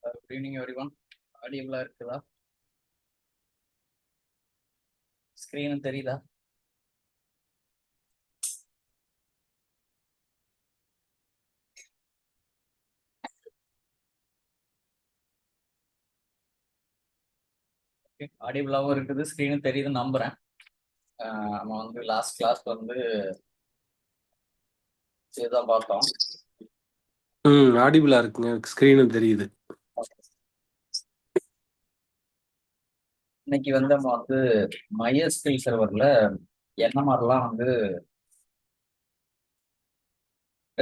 Good evening everyone. ஆடியபிளா இருக்குதா? Screen தெரியுதா? ஆடியபிளாவும் இருக்குது, ஸ்க்ரீனும் தெரியுதுன்னு நம்புறேன். நம்ம வந்து லாஸ்ட் கிளாஸ் வந்து இதுதான் பார்த்தோம். ஆடிபிளா இருக்குங்க, ஸ்கிரீனும் தெரியுது. இன்னைக்கு வந்து நம்ம வந்து MySQL சர்வர்ல என்ன மாதிரிலாம் வந்து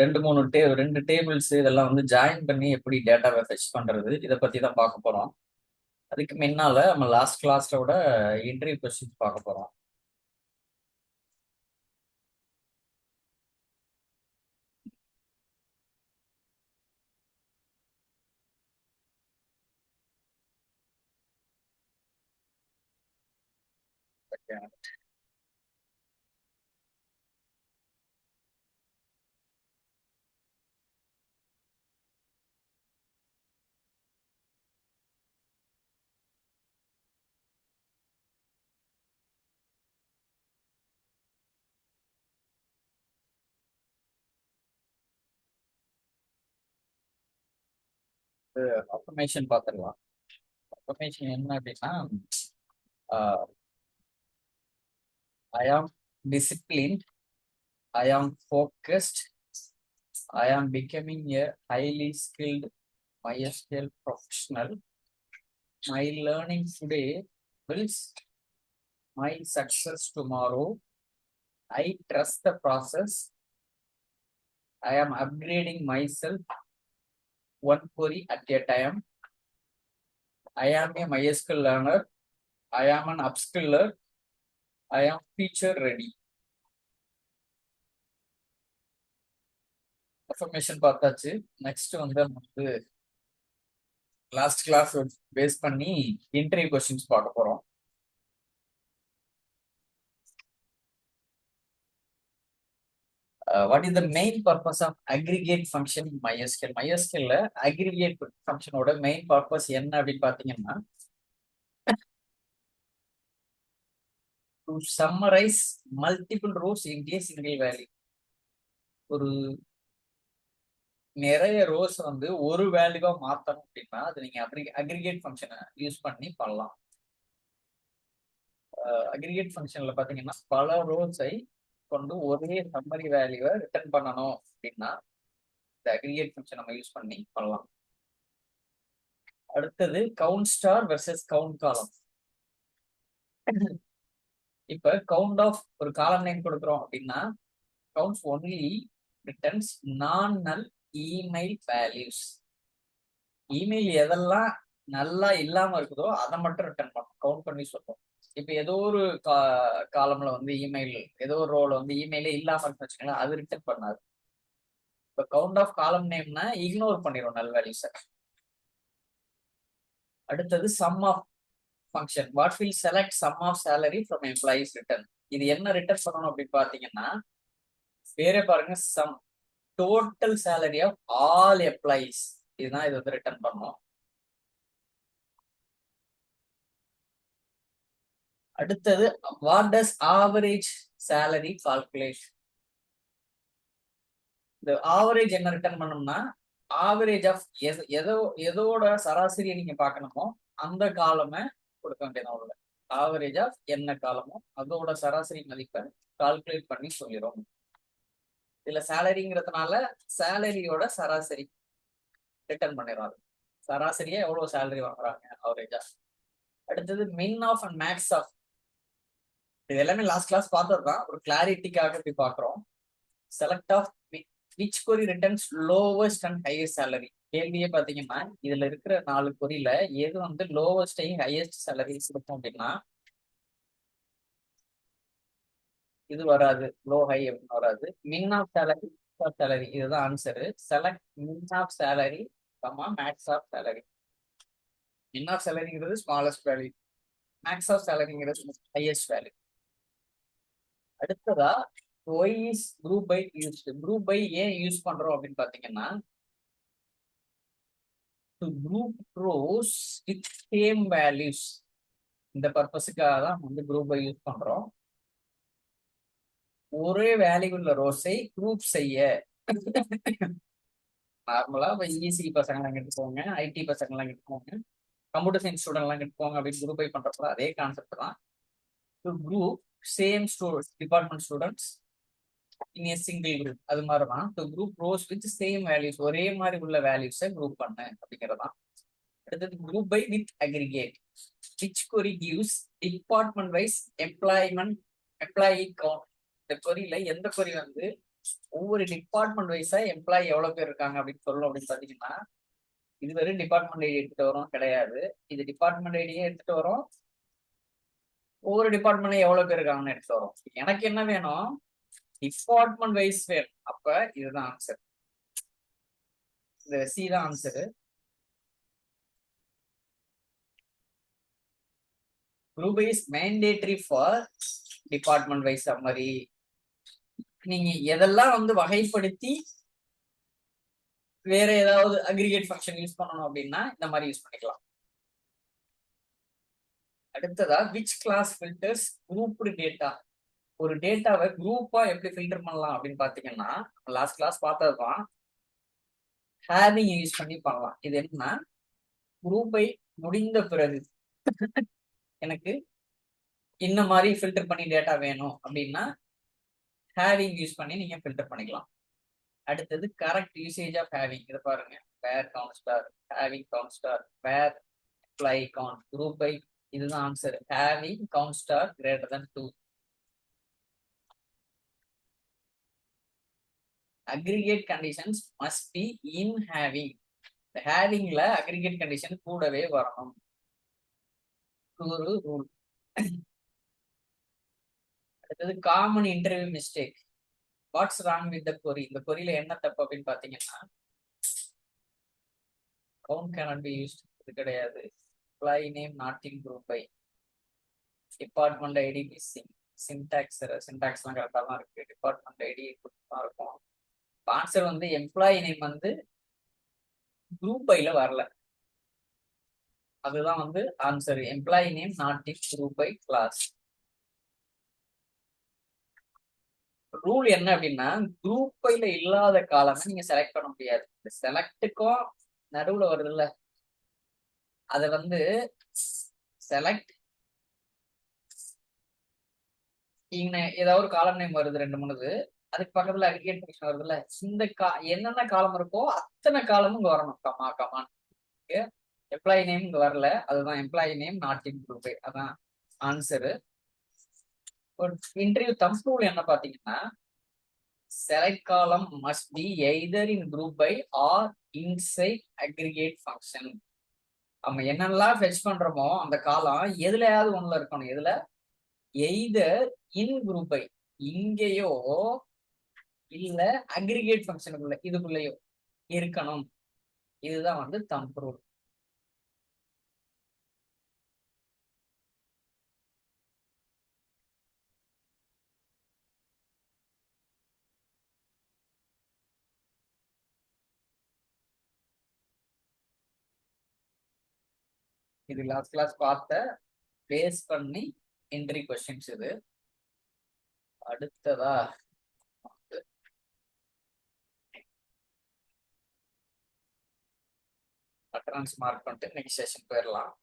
ரெண்டு டேபிள்ஸ் இதெல்லாம் வந்து ஜாயின் பண்ணி எப்படி டேட்டாவை ஃபெச் பண்றது, இதை பத்தி தான் பார்க்க போறோம். அதுக்கு முன்னால நம்ம லாஸ்ட் கிளாஸோட இன்டர்வியூ கொஸ்டின்ஸ் பார்க்க போறோம். அஃபர்மேஷன் பார்த்துடலாம். அஃபர்மேஷன் என்ன அப்படின்னா, I am disciplined, I am focused, I am becoming a highly skilled MySQL professional. My learning today builds my success tomorrow. I trust the process. I am upgrading myself one query at a time. I am a MySQL learner. I am an upskiller. I am feature ready. Affirmation பார்த்தாச்சு. Next வந்து நம்ம வந்து last class base பண்ணி interview questions பார்க்க போறோம். What is the main purpose of aggregate function in MySQL? MySQL aggregate function ஓட main purpose என்ன அப்படின்னு பாத்தீங்கன்னா, to summarize multiple rows into a single value. ஒரு நிறைய ரோஸ் வந்து ஒரு வேல்யூவா மாத்தணும் அப்படின்னா அது நீங்க அக்ரிகேட் ஃபங்க்ஷனை யூஸ் பண்ணி பண்ணலாம். அக்ரிகேட் ஃபங்க்ஷன்ல பாத்தீங்கன்னா பல ரோஸை கொண்டு ஒரே சம்மரி வேல்யூவை ரிட்டர்ன் பண்ணணும் அப்படின்னா இந்த அக்ரிகேட் ஃபங்க்ஷன் நம்ம யூஸ் பண்ணி பண்ணலாம். அடுத்தது கவுண்ட் ஸ்டார் வெர்சஸ் கவுண்ட் காலம். இப்ப கவுண்ட் ஆஃப் ஒரு காலம் நேம் கொடுக்குறோம் அப்படின்னா கவுண்ட்ஸ் ஒன்லி ரிட்டர்ன்ஸ் நான் நல் இமெயில் வேல்யூஸ். இமெயில் எதெல்லாம் நல்லா இல்லாம இருக்குதோ அதை மட்டும் ரிட்டர்ன் பண்ணும், கவுண்ட் பண்ணி சொல்றோம். இப்ப ஏதோ ஒரு காலம்ல வந்து இமெயில், ஏதோ ஒரு ரோல வந்து இமெயிலே இல்லாம இருக்குன்னு வச்சுக்கோங்களேன், அது ரிட்டர்ன் பண்ணாது. இப்ப கவுண்ட் ஆஃப் காலம் நேம்னா இக்னோர் பண்ணிடும் நல் வேல்யூஸை. அடுத்தது sum of function. What will select sum of salary from employees return. இது என்ன ரிட்டர்ன் பண்ணணும் அப்படின்னு பாத்தீங்கன்னா, பேரே பாருங்க, sum total salary of all employees. இதுதான் இது வந்து ரிட்டர்ன் பண்ணணும். அடுத்தது what does average salary calculation. இந்த ஆவரேஜ் என்ன ரிட்டர்ன் பண்ணோம்னா, ஆவரேஜ் ஆஃப் எதோட சராசரியை நீங்க பார்க்கணுமோ அந்த காலமை கொடுக்க வேண்டியது. ஆவரேஜ் ஆஃப் என்ன காலமோ அதோட சராசரி மதிப்பை கால்குலேட் பண்ணி சொல்லிடும். இதுல சேலரிங்கிறதுனால சேலரியோட சராசரி ரிட்டர்ன் பண்ணிடுறாங்க. சராசரியா எவ்வளவு சேலரி வாங்குறாங்க ஆவரேஜா. அடுத்தது மின் ஆஃப் அண்ட் மேக்ஸ் ஆஃப். இது எல்லாமே லாஸ்ட் கிளாஸ் பார்த்ததுதான், ஒரு கிளாரிட்டிக்காக இப்படி பாக்குறோம். Select of which query returns lowest and highest salary. கேள்வியே பாத்தீங்கன்னா இதுல இருக்கிற 4 queryல எது வந்து லோவஸ்டையும் ஹையஸ்ட் சேலரி கொடுக்கும் அப்படின்னா இது வராது, லோ ஹை அப்படின்னு வராது. மின் ஆஃப் சேலரி, சேலரி இதுதான் answer. Select min of salary max of salary. Min of சேலரிங்கிறது ஸ்மாலஸ்ட் வேல்யூ, மேக்ஸ் ஆஃப் சேலரிங்கிறது ஹையஸ்ட் வேல்யூ. அடுத்ததா why is group by used. Group by ஏன் யூஸ் பண்றோம் அப்படின்னு பாத்தீங்கன்னா, to group rows with same values. இந்த பர்பஸுக்காக தான் வந்து குரூப்பை யூஸ் பண்றோம். ஒரே வேல்யூ உள்ள ரோஸை குரூப் செய்ய. நார்மலா இப்போ இசி பசங்களாம் எடுத்துக்கோங்க, ஐடி பசங்களாம் எடுத்துக்கோங்க, கம்ப்யூட்டர் சயின்ஸ் ஸ்டூடெண்ட்லாம் எடுத்துக்கோங்க அப்படின்னு குரூப்பை பண்றப்போ அதே கான்செப்ட் தான். To group same department students in a single group, அது மாதிரி தான். To group rows with same values, ஒரே மாதிரி உள்ள வேல்யூஸை குரூப் பண்ணு அப்படிங்கிறதான். அடுத்தது group by with aggregate, which query gives department wise employee count. இந்த கொரியில எந்த கொரி வந்து ஒவ்வொரு டிபார்ட்மெண்ட் வைஸா எம்ப்ளாயி எவ்வளவு பேர் இருக்காங்க அப்படின்னு சொல்லணும் அப்படின்னு பாத்தீங்கன்னா, இது வெறும் டிபார்ட்மெண்ட் ஐடி எடுத்துட்டு வரும் கிடையாது. இது டிபார்ட்மெண்ட் ஐடியே எடுத்துட்டு வரும், ஒவ்வொரு டிபார்ட்மெண்ட் எவ்வளவு பேர் இருக்காங்கன்னு எடுத்துட்டு வரும். எனக்கு என்ன வேணும், டிபார்ட்மெண்ட் வைஸ் வேணும். அப்ப இதுதான் ஆன்சர், இந்த சி தான் answer. Group wise mandatory for department wise. அது மாதிரி நீங்க எதெல்லாம் வந்து வகைப்படுத்தி வேற ஏதாவது அக்ரிகேட் ஃபங்க்ஷன் யூஸ் பண்ணணும் அப்படின்னா இந்த மாதிரி யூஸ் பண்ணிக்கலாம். அடுத்ததா which class filters grouped data. ஒரு டேட்டாவை குரூப்பா எப்படி ஃபில்டர் பண்ணலாம் அப்படின்னு பாத்தீங்கன்னா, லாஸ்ட் கிளாஸ் பார்த்ததுதான் ஹேவிங் யூஸ் பண்ணி பண்ணலாம். இது என்னன்னா, குரூப்பை முடிந்த பிறகு எனக்கு இந்த மாதிரி ஃபில்டர் பண்ணி டேட்டா வேணும் அப்படின்னா ஹேவிங் யூஸ் பண்ணி நீங்க ஃபில்டர் பண்ணிக்கலாம். அடுத்தது கரெக்ட் யூசேஜ் ஆஃப் ஹேவிங். இதை பாருங்க, where count star, having count star, where apply count, group by. இதுதான் answer, having count star greater than 2. Aggregate conditions must be in having. இந்த ஹேவிங்ல அக்ரிகேட் கண்டிஷன் கூடவே வரணும், ஒரு ரூல். அடுத்தது common interview mistake. What's wrong with the query. இந்த கொரியில என்ன தப்பு அப்படின்னு பாத்தீங்கன்னா, கவுண்ட் கேனாட் பி யூஸ்ட், இது கிடையாது. Apply name not in group by, department ID missing, சின்டாக்ஸ்லாம் கரெக்டாக தான் இருக்கு, டிபார்ட்மெண்ட் ஐடி தான் இருக்கும். ஆன்சர் வந்து எம்ப்ளாயி நேம் வந்து குரூப் பைல வரல, அதுதான் வந்து answer. Employee name not in group by clause. Rule என்ன அப்படின்னா, குரூப் பைல இல்லாத காலமே நீங்க செலக்ட் பண்ண முடியாது. இந்த செலக்டுக்கும் நடுவுல வருது இல்ல, அதை வந்து செலக்ட் ஏதாவது ஒரு காலம் நேம் வருது, 2 3, அதுக்கு பக்கத்துல அக்ரிகேட் ஃபங்க்ஷன் வருது இல்ல, இந்த என்னென்ன காலம் இருக்கோ அத்தனை காலமும் இங்க வரணும், கமா கமான். எம்ப்ளாயி நேம் இங்க வரல, அதுதான் employee name not in group by, அதான் ஆன்சரு. இன்டர்வியூ தம்ப் ரூல் என்ன பாத்தீங்கன்னா, select column must be either in group by or inside aggregate function. நம்ம என்னெல்லாம் ஃபெச் பண்றோமோ அந்த காலம் எதுலயாவது ஒண்ணுல இருக்கணும். எதுல, எய்தர் இன் குரூப் பை இங்கேயோ இல்ல அக்ரிகேட் ஃபங்க்ஷனுக்குள்ள இதுக்குள்ளேயோ இருக்கணும். இதுதான் வந்து தம்ப் ரூல். இது லாஸ்ட் கிளாஸ் பார்த்த பேஸ் பண்ணி என்ட்ரி கொஸ்டின்ஸ் இது. அடுத்ததா அட்டனன்ஸ் மார்க் பண்ணிட்டு நெக்ஸ்ட் செஷன் போயிடலாம்.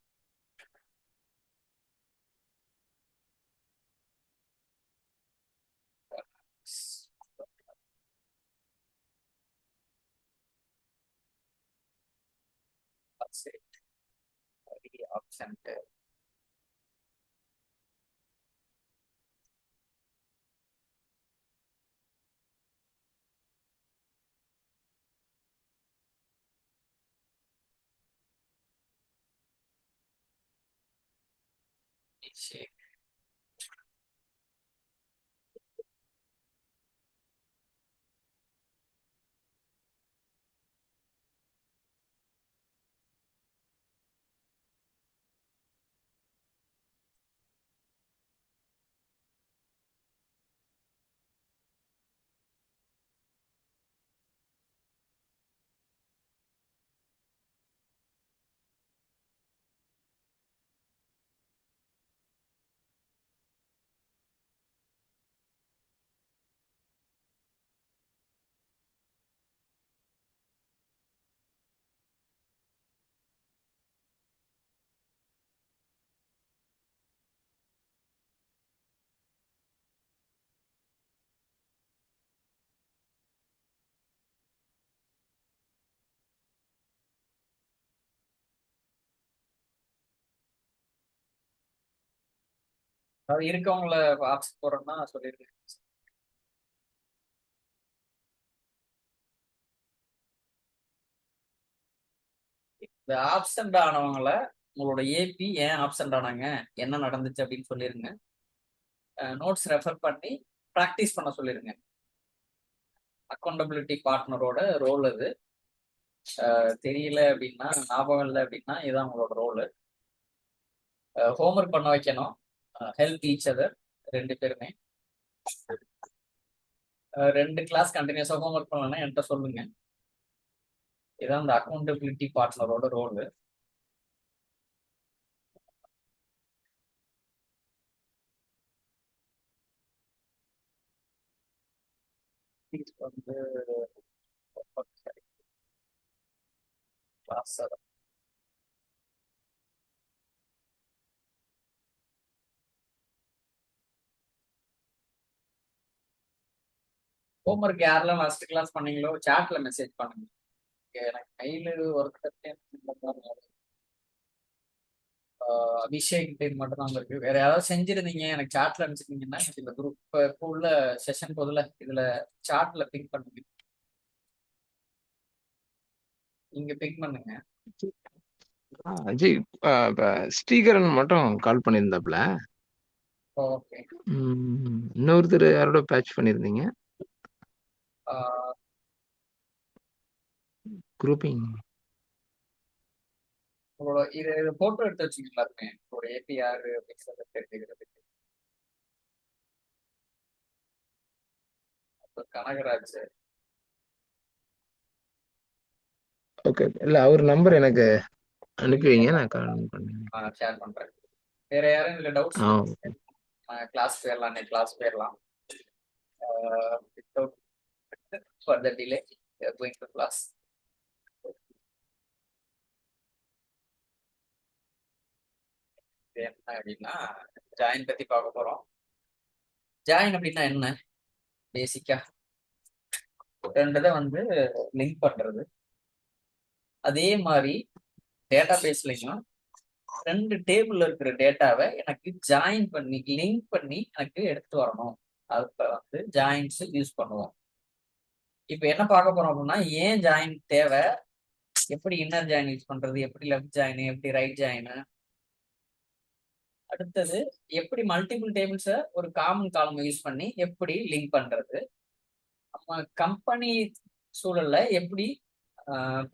ஆப்ஷன் சரி. அதாவது இருக்கவங்கள ஆப்ஷன் போடுறோம்னா சொல்லிருக்கேன். இந்த ஆப்சண்ட் ஆனவங்கள உங்களோட ஏபி ஏன் ஆப்சண்ட் ஆனாங்க, என்ன நடந்துச்சு அப்படின்னு சொல்லிருங்க. நோட்ஸ் ரெஃபர் பண்ணி ப்ராக்டிஸ் பண்ண சொல்லிருங்க. அக்கௌண்டபிலிட்டி பார்ட்னரோட ரோல் அது. தெரியல அப்படின்னா, ஞாபகம் இல்லை அப்படின்னா, இதுதான் உங்களோட ரோல். ஹோம்ஒர்க் பண்ண வைக்கணும். ஹெல்ப் ஈச் அதர், ரெண்டு பேருமே. 2 கிளாஸ் கண்டினியூஸா ஹோம்ஒர்க் பண்ணலன்னா என்கிட்ட சொல்லுங்க. இதான் இந்த அக்கௌண்டபிலிட்டி பார்ட்னரோட ரோல். வந்து கிளாஸ் ஹோம்ஒர்க் யாரெல்லாம் லாஸ்ட் கிளாஸ் பண்ணீங்களோ சாட்ல மெசேஜ் பண்ணுங்க. எனக்கு மெயில் ஒருத்தர் அபிஷேக் பேர் மட்டும் தான் இருக்கு. வேற யாராவது செஞ்சிருந்தீங்க எனக்கு சாட்ல அனுப்பிச்சிருந்தீங்கன்னா இந்த குரூப் இப்போ உள்ள செஷன் போதுல இதுல சாட்ல பிக் பண்ணுங்க. நீங்க பிக் பண்ணுங்க. அஜய், ஸ்ரீகரன் மட்டும் கால் பண்ணியிருந்தாப்ல. ஓகே. இன்னொருத்தர் யாரோட பேட்ச் பண்ணியிருந்தீங்க குரூப்பிங்? உங்களோட இது போட்டோ எடுத்து வச்சுங்களா இருக்கேன் ஒரு ஏபிஆர் அப்படின்னு தெரிஞ்சுக்கிறதுக்கு. கனகராஜ். ஓகே, இல்ல அவர் நம்பர் எனக்கு அனுப்பி வைங்க, நான் கால் பண்ணேன். ஷேர் பண்றேன். வேற யாரும் இதுல டவுட்ஸ் கிளாஸ் போயிடலாம், கிளாஸ் போயிடலாம். Without further delay going to class. என்ன அப்படின்னா ஜாயின் பத்தி பார்க்க போறோம். ஜாயின் அப்படின்னா என்ன? பேசிக்கா ரெண்டதை வந்து லிங்க் பண்றது. அதே மாதிரி டேட்டா பேஸ்லையும் 2 டேபிள்ல இருக்கிற டேட்டாவை எனக்கு ஜாயின் பண்ணி லிங்க் பண்ணி எனக்கு எடுத்து வரணும். அதுக்கு வந்து ஜாயின்ஸ் யூஸ் பண்ணுவோம். இப்போ என்ன பார்க்க போறோம் அப்படின்னா, ஏன் ஜாயின் தேவை, எப்படி இன்னர் ஜாயின் யூஸ் பண்றது, எப்படி லெஃப்ட் ஜாயின், எப்படி ரைட் ஜாயின், அடுத்தது எப்படி மல்டிபிள் டேபிள்ஸை ஒரு காமன் காலம் யூஸ் பண்ணி எப்படி லிங்க் பண்றது, நம்ம கம்பெனி சூழல்ல எப்படி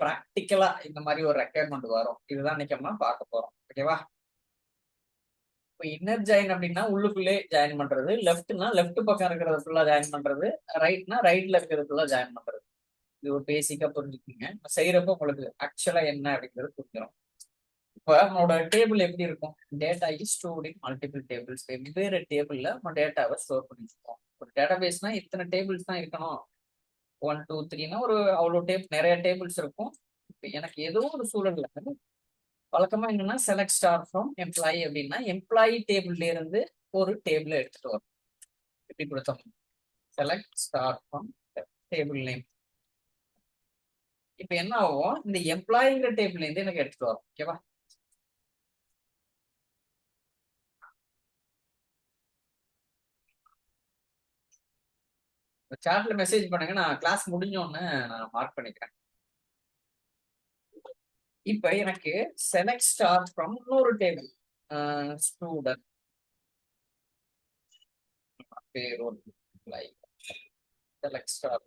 ப்ராக்டிக்கலா இந்த மாதிரி ஒரு ரெக்குயர்மெண்ட் வரும், இதுதான் இன்னைக்கு நம்ம பார்க்க போறோம். ஓகேவா? இப்போ இன்னர் ஜாயின் அப்படின்னா உள்ளுக்குள்ளே ஜாயின் பண்றது, லெஃப்ட்னா லெஃப்ட் பக்கம் இருக்கிறது ஃபுல்லா ஜாயின் பண்றது, ரைட்னா ரைட்ல இருக்கிறது ஃபுல்லா ஜாயின் பண்றது. இது ஒரு பேசிக்கா புரிஞ்சுக்கோங்க. செய்யறப்ப உங்களுக்கு ஆக்சுவலா என்ன அப்படிங்கிறது புரிஞ்சிடும். இப்போ நம்மளோட டேபிள் எப்படி இருக்கும்? Data is stored in multiple tables. வெவ்வேறு டேபிள்ல நம்ம டேட்டாவை ஸ்டோர் பண்ணிருக்கோம். ஒரு டேட்டா பேஸ்னா இத்தனை டேபிள்ஸ் தான் இருக்கணும். 1 2 3னா ஒரு அவ்வளோ நிறைய டேபிள்ஸ் இருக்கும். இப்போ எனக்கு ஏதோ ஒரு சூழல்ல வழக்கமா என்னன்னா செலக்ட் ஸ்டார் ஃப்ரம் எம்ப்ளாயி அப்படின்னா எம்ப்ளாயி டேபிள்ல இருந்து ஒரு டேபிள் எடுத்துட்டு வரும். எப்படி கொடுத்தோம்? Select star from table name. இப்போ என்ன ஆகும்? இந்த எம்ப்ளாயிங்கிற டேபிள்ல இருந்து எனக்கு எடுத்துட்டு வரும். ஓகேவா? சாட்ல மெசேஜ் பண்ணுங்க, நான் கிளாஸ் முடிஞ்சோன்னு நான் மார்க் பண்ணிக்கிறேன். இப்ப எனக்கு செலக்ட் ஸ்டார் ஃப்ரம் இன்னொரு table student payroll select star.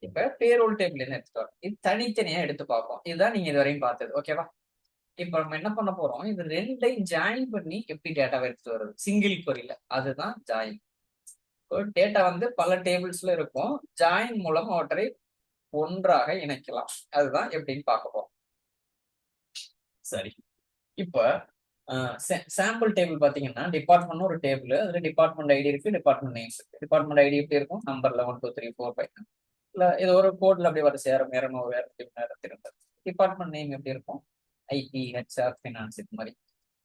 இப்ப பேரோல் டேபிள் என்ன எடுத்துட்டு வரோம்? இது தனித்தனியா எடுத்து பார்ப்போம். இதுதான் நீங்க இது வரையும் பார்த்தது. ஓகேவா? இப்ப நம்ம என்ன பண்ண போறோம்? இது ரெண்டையும் ஜாயின் பண்ணி எப்படி டேட்டாவை எடுத்து வருது சிங்கிள் கொரியில, அதுதான் ஜாயின். டேட்டா வந்து பல டேபிள்ஸ்ல இருக்கும். ஜாயின் மூலம் அவற்றை ஒன்றாக இணைக்கலாம். அதுதான் எப்படின்னு பார்க்க போறோம். சரி, இப்ப சாம்பிள் டேபிள் பாத்தீங்கன்னா டிபார்ட்மெண்ட் ஒரு டேபிள், அதுல டிபார்ட்மெண்ட் ஐடி இருக்கு, டிபார்ட்மெண்ட் நேம்ஸ் இருக்கு. டிபார்ட்மெண்ட் ஐடி எப்படி இருக்கும்? நம்பர்ல 1 2 3 4 5 இல்ல இது ஒரு கோட்ல அப்படி வர சேரம் 200 டிபார்ட்மெண்ட் நேம் எப்படி இருக்கும்? ஐடி, ஹெச்ஆர், ஃபினான்ஸ், இது மாதிரி.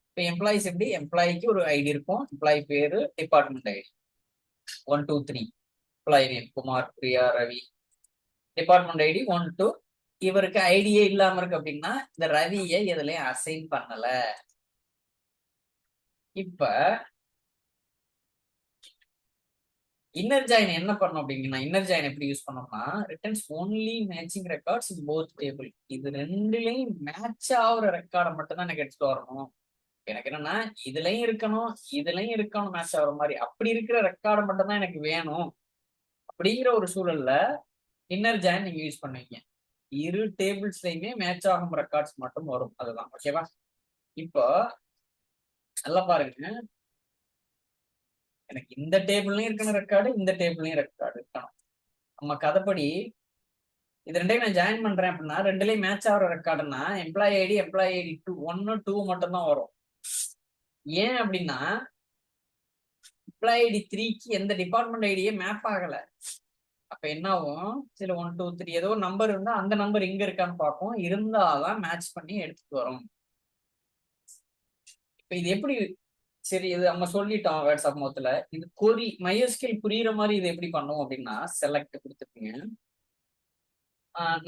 இப்போ எம்ப்ளாயிஸ் எப்படி? எம்ப்ளாய்க்கு ஒரு ஐடி இருக்கும், எம்ப்ளாயி பேரு, department ID 1 2 3. Employee name Kumar, Priya, Ravi. Department ID 1 2. இவருக்கு ஐடியே இல்லாம இருக்கு அப்படின்னா இந்த ரவியை எதுலயும் அசைன் பண்ணல. இப்ப இன்னர் ஜாயின் என்ன பண்ணும் அப்படிங்கன்னா, இன்னர் ஜாயின் எப்படி யூஸ் பண்ணோம்னா, returns only matching records in both table. இது ரெண்டுலயும் மேட்ச் ஆகுற ரெக்கார்டை மட்டும் தான் எனக்கு எடுத்துட்டு வரணும். எனக்கு என்னன்னா இதுலயும் இருக்கணும், இதுலயும் இருக்கணும், மேட்ச் ஆகுற மாதிரி அப்படி இருக்கிற ரெக்கார்டை மட்டும் தான் எனக்கு வேணும். அப்படிங்கிற ஒரு சூழல்ல இன்னர் ஜாயின் நீங்க யூஸ் பண்ணுவீங்க. இரு டேபிள்ஸ்லயுமே மேட்ச் ஆகும் ரெக்கார்ட்ஸ் மட்டும் வரும். அதுதான் ஓகேவா. இப்போ நல்லா பாருங்க, எனக்கு இந்த டேபிள்லயும் இருக்கணும் ரெக்கார்டு, இந்த டேபிள்லயும் ரெக்கார்டு இருக்கணும். நம்ம கதைப்படி இது ரெண்டையும் நான் ஜாயின் பண்றேன் அப்படின்னா, ரெண்டுலயும் மேட்ச் ஆகிற ரெக்கார்டுன்னா எம்ப்ளாயி ஐடி எம்ப்ளாயி ஐடி 1 2 மட்டும் தான் வரும். ஏன் அப்படின்னா எம்ப்ளாயி ஐடி 3க்கு எந்த டிபார்ட்மெண்ட் ஐடியே மேப் ஆகல. அப்ப என்ன ஆகும், சில 1 2 3 ஏதோ நம்பர் இருந்தா அந்த நம்பர் இங்க இருக்கான்னு பார்ப்போம், இருந்தாதான் மேட்ச் பண்ணி எடுத்துட்டு வரும். இப்ப இது எப்படி, சரி இது நம்ம சொல்லிட்டோம் வாட்ஸ்அப் மொத்தத்துல. இது கொரி MySQL புரியுற மாதிரி இது எப்படி பண்ணும் அப்படின்னா, செலக்ட் கொடுத்துருக்கீங்க,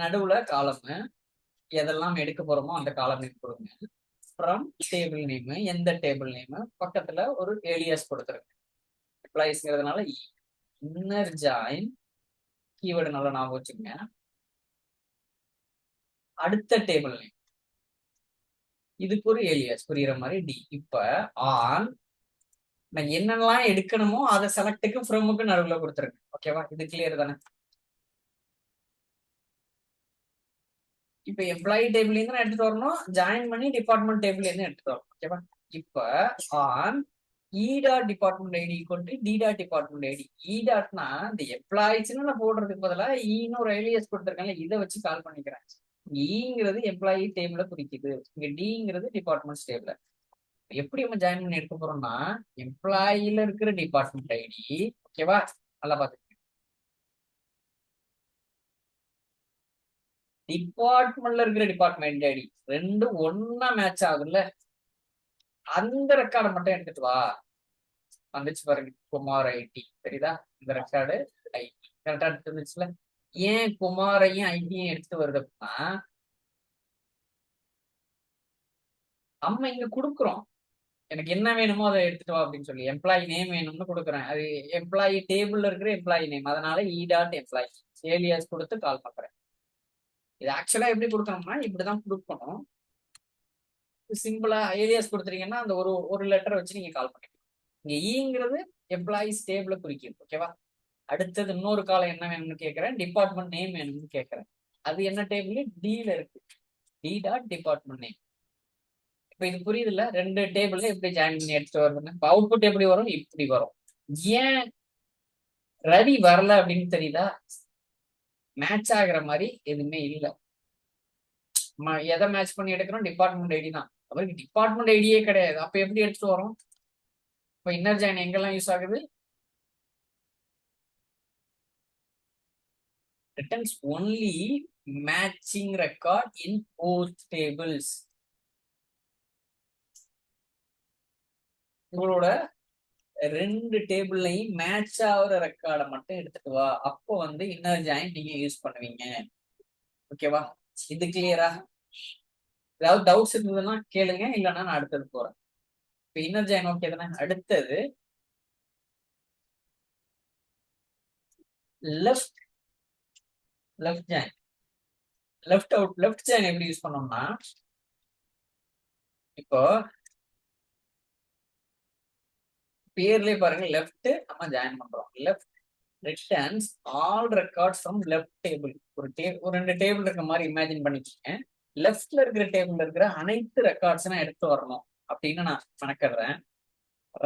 நடுவுல காலம் எதெல்லாம் எடுக்க போறோமோ அந்த காலம் நேம் கொடுங்க. ஃப்ரம் டேபிள் நேம், எந்த டேபிள் நேம், பக்கத்துல ஒரு ஏலியாஸ் கொடுத்துருங்க. எம்ப்ளாயிஸ்ங்கிறதுனால இன்னர் ஜாயின் கீவேர்டு நல்லா ஞாபகம் வச்சுக்கோங்க. அடுத்த டேபிள் நேம், இதுக்கு ஒரு ஏலியாஸ் புரியுற மாதிரி டி. இப்ப ஆன் நான் என்னெல்லாம் எடுக்கணுமோ அதை செலக்டுக்கு ஃப்ரமுக்கு நடுவுல கொடுத்துருங்க. ஓகேவா, இது கிளியர் தானே. இப்ப எம்ப்ளாயி டேபிள்ல இருந்து நான் எடுத்துட்டு வரணும், ஜாயின் பண்ணி டிபார்ட்மெண்ட் டேபிள்ல இருந்து எடுத்துட்டு வரணும். ஓகேவா. இப்ப on e dot department ID கொண்டு d dot department ID. E டாட்னா இந்த எம்ப்ளாயிஸ்ன்னு நான் போடுறதுக்கு பதிலாக ஈன்னு ஒரு ஏலியஸ் கொடுத்துருக்கேன்ல, இதை வச்சு கால் பண்ணிக்கிறேன். ஈங்கிறது எம்ப்ளாயி டேபிள குறிக்குது, இங்க டிங்கிறது டிபார்ட்மெண்ட் டேபிள். எப்படி நம்ம ஜாயின் பண்ணி எடுக்க போறோம்னா, எம்ப்ளாயில இருக்கிற டிபார்ட்மெண்ட் ஐடி. ஓகேவா, நல்லா பாத்துக்கோங்க. டிபார்ட்மெண்ட்ல இருக்கிற டிபார்ட்மெண்ட் ஐடி ரெண்டும் ஒன்னா மேட்ச் ஆகுதுல்ல, அந்த ரெக்கார்டை மட்டும் எடுத்துட்டு வா. வந்துச்சு பாருங்க, குமார் ஐடி தெரியுதா, இந்த ரெக்கார்டு ஐடி கரெக்டா எடுத்துருந்துச்சுல. ஏன் குமாரையும் ஐடியும் எடுத்து வருது அப்படின்னா, நம்ம இங்க கொடுக்குறோம் எனக்கு என்ன வேணுமோ அதை எடுத்துட்டு வா அப்படின்னு சொல்லி, எம்ப்ளாயி நேம் வேணும்னு கொடுக்குறேன். அது எம்ப்ளாயி டேபிள்ல இருக்கிற எம்ப்ளாயி நேம், அதனால இ டாட் எம்ப்ளாயி ஏலியாஸ் கொடுத்து கால் பண்றேன். இது ஆக்சுவலா எப்படி கொடுக்கணும்னா இப்படிதான் கொடுக்கணும். சிம்பிளா ஏலியாஸ் கொடுத்துட்டீங்கன்னா அந்த ஒரு ஒரு லெட்டரை வச்சு நீங்க கால் பண்ணிக்கலாம். இங்க ஈங்கிறது எம்ப்ளாயிஸ் டேபிள குறிக்கும். ஓகேவா. அடுத்தது இன்னொரு காலம் என்ன வேணும்னு கேட்கறேன், டிபார்ட்மெண்ட் நேம் வேணும்னு கேட்கறேன். அது என்ன டேபிள், டில இருக்கு, டி டாட் டிபார்ட்மெண்ட் நேம். இப்ப இது புரியுது இல்ல, ரெண்டு டேபிள்ல எப்படி ஜாயின் பண்ணி எடுத்துட்டு வருதுன்னு. அவுட்புட் எப்படி வரும், இப்படி வரும். ஏன் ரவி வரல அப்படின்னு தெரியுதா, மேட்ச் ஆகுற மாதிரி எதுவுமே இல்லை. எதை மேட்ச் பண்ணி எடுக்கிறோம், டிபார்ட்மெண்ட் ஐடி தான். அவருக்கு டிபார்ட்மெண்ட் ஐடியே கிடையாது, அப்ப எப்படி எடுத்துட்டு வரோம். இப்ப இன்னர் ஜாயின் எங்கெல்லாம் யூஸ் ஆகுது, returns only matching record in both tables. உங்களோட ரெண்டு டேபிள்லையும் மேட்ச் ஆகுற ரெக்கார்டை மட்டும் எடுத்துட்டு வா, அப்போ வந்து இன்னர் ஜாயின் நீங்க யூஸ் பண்ணுவீங்க. ஓகேவா, இது கிளியரா. ஏதாவது டவுட்ஸ் இருந்ததுன்னா கேளுங்க, இல்லைன்னா நான் அடுத்தது போறேன். இப்ப இன்னர் ஜாயின் ஓகே தானே. அடுத்தது left left join. Left join எப்படி யூஸ் பண்ணோம்னா, இப்போ பேர்லயே பாருங்க, லெஃப்ட் நம்ம ஜாயின் பண்றோம். Left returns all records from left table. ஒரு ரெண்டு டேபிள் இருக்க மாதிரி இமேஜின் பண்ணிக்கோங்க. லெஃப்ட்ல இருக்கிற டேபிள்ல இருக்கிற அனைத்து ரெக்கார்ட்ஸும் எடுத்து வரணும் அப்படின்னு நான் கணக்கிடுறேன்.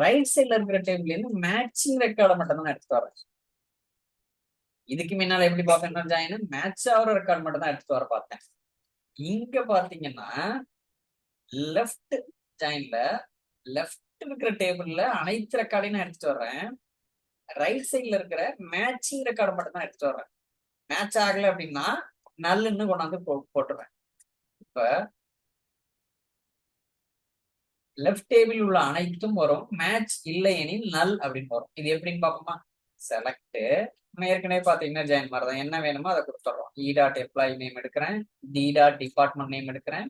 ரைட் சைட்ல இருக்கிற டேபிள்ல இருந்து மேட்சிங் ரெக்கார்டை மட்டும் தான் எடுத்து வரேன். இதுக்கு முன்னால எப்படி பார்த்தேன், ஜாயின் மேட்ச் ஆகிற ரெக்கார்ட் மட்டும் தான் எடுத்து வர பார்த்தேன். இங்க பாத்தீங்கன்னா லெஃப்ட் ஜாயின்ல லெஃப்ட் இருக்கிற டேபிள்ல அனைத்து ரெக்கார்டையும் நான் எடுத்துட்டு வர்றேன். ரைட் சைட்ல இருக்கிற மேட்சிங் ரெக்கார்டை மட்டும் தான் எடுத்துட்டு வர்றேன். மேட்ச் ஆகல அப்படின்னா நல்லுன்னு கொண்டாந்து போட்டுறேன். இப்ப லெஃப்ட் டேபிள் உள்ள அனைத்தும் வரும், மேட்ச் இல்லை எனில் நல் அப்படின்னு வரும். இது எப்படின்னு பார்ப்போமா. செலக்ட், நம்ம ஏற்கனவே பார்த்தீங்கன்னா ஜாயின் மாதிரி தான், என்ன வேணுமோ அதை கொடுத்துட்றோம். இ டாட் எம்ப்ளாயி நேம் எடுக்கிறேன், டி டாட் டிபார்ட்மெண்ட் நேம் எடுக்கிறேன்,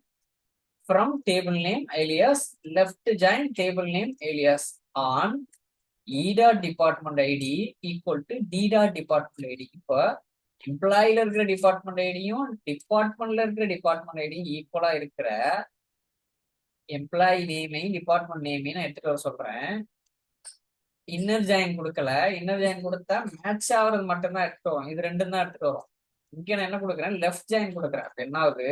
from table name alias left join table name alias on e dot department id equal to d dot department id. இப்போ எம்ப்ளாயில இருக்கிற டிபார்ட்மெண்ட் ஐடியும் டிபார்ட்மெண்ட்ல இருக்கிற டிபார்ட்மெண்ட் ஐடியும் ஈக்குவலா இருக்கிற எம்ப்ளாயி நேமையும் டிபார்ட்மெண்ட் நேமையும் நான் எடுத்துட்டு வர சொல்றேன். இன்னர் ஜாயின் கொடுக்கல. இன்னர் ஜாயின் கொடுத்தா மேட்ச் ஆகுறது மட்டும்தான் எடுத்துட்டு வரும். இது ரெண்டும் தான் எடுத்துட்டு வரும். இங்க நான் என்ன கொடுக்குறேன், லெஃப்ட் ஜாயின் கொடுக்குறேன். அப்ப என்ன ஆகுது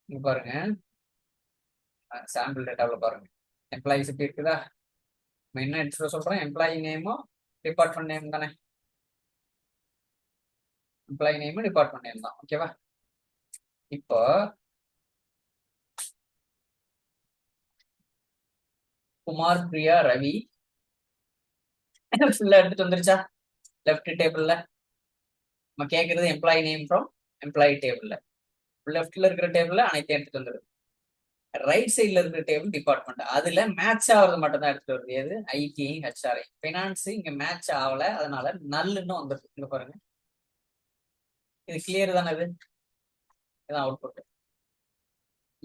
இங்க பாருங்க, சாம்பிள் டேட்டாவில் பாருங்க எம்ப்ளாயிஸ் இப்படி இருக்குதா. நம்ம என்ன எடுத்துட்டு வர சொல்றேன், எம்ப்ளாயி நேமும் டிபார்ட்மெண்ட் நேம் தானே. எம்ப்ளாயி நேமும் டிபார்ட்மெண்ட் நேம் தான். ஓகேவா. இப்போ குமார், பிரியா, ரவி ஃபுல்லா எடுத்துட்டு வந்துருச்சா லெஃப்ட் டேபிள்ல. நம்ம கேட்கறது எம்ப்ளாயி நேம் ஃப்ரம் எம்ப்ளாயி டேபிள்ல. லெஃப்ட்ல இருக்கிற டேபிள்ல அனைத்தையும் எடுத்துட்டு வந்துருது. ரைட் சைட்ல இருக்கிற டேபிள் டிபார்ட்மெண்ட், அதுல மேட்ச் ஆகுறது மட்டும் தான் எடுத்துட்டு வருது. எது, ஐடி, ஹெச்ஆர்ஐ, பினான்ஸ் இங்க மேட்ச் ஆகல, அதனால நல்லுன்னு வந்துருக்கு. இங்க பாருங்க, இது கிளியர் தானே. இதுதான் அவுட்புட்.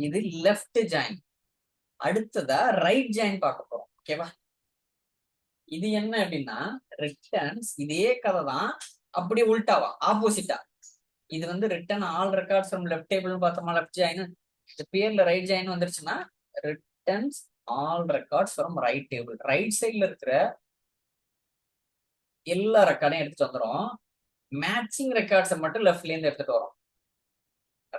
இது லெஃப்ட் ஜாயின். அடுத்ததா ரைட் ஜாயின் பார்க்க போறோம். ஓகேவா. இது என்ன அப்படின்னா ரிட்டர்ன்ஸ் இதே கதை தான், அப்படியே உல்டாவா ஆப்போசிட்டா. இது வந்து return all records from left டேபிள்னு பார்த்தோமா, லெஃப்ட் ஜாயின். இந்த பேர்ல ரைட் ஜாயின் வந்துருச்சுன்னா returns all records from right table. Right சைட்ல இருக்கிற எல்லா ரெக்கார்டையும் எடுத்துட்டு வந்துடும். மேட்சிங் ரெக்கார்ட்ஸை மட்டும் லெஃப்ட்ல இருந்து எடுத்துட்டு வரும்.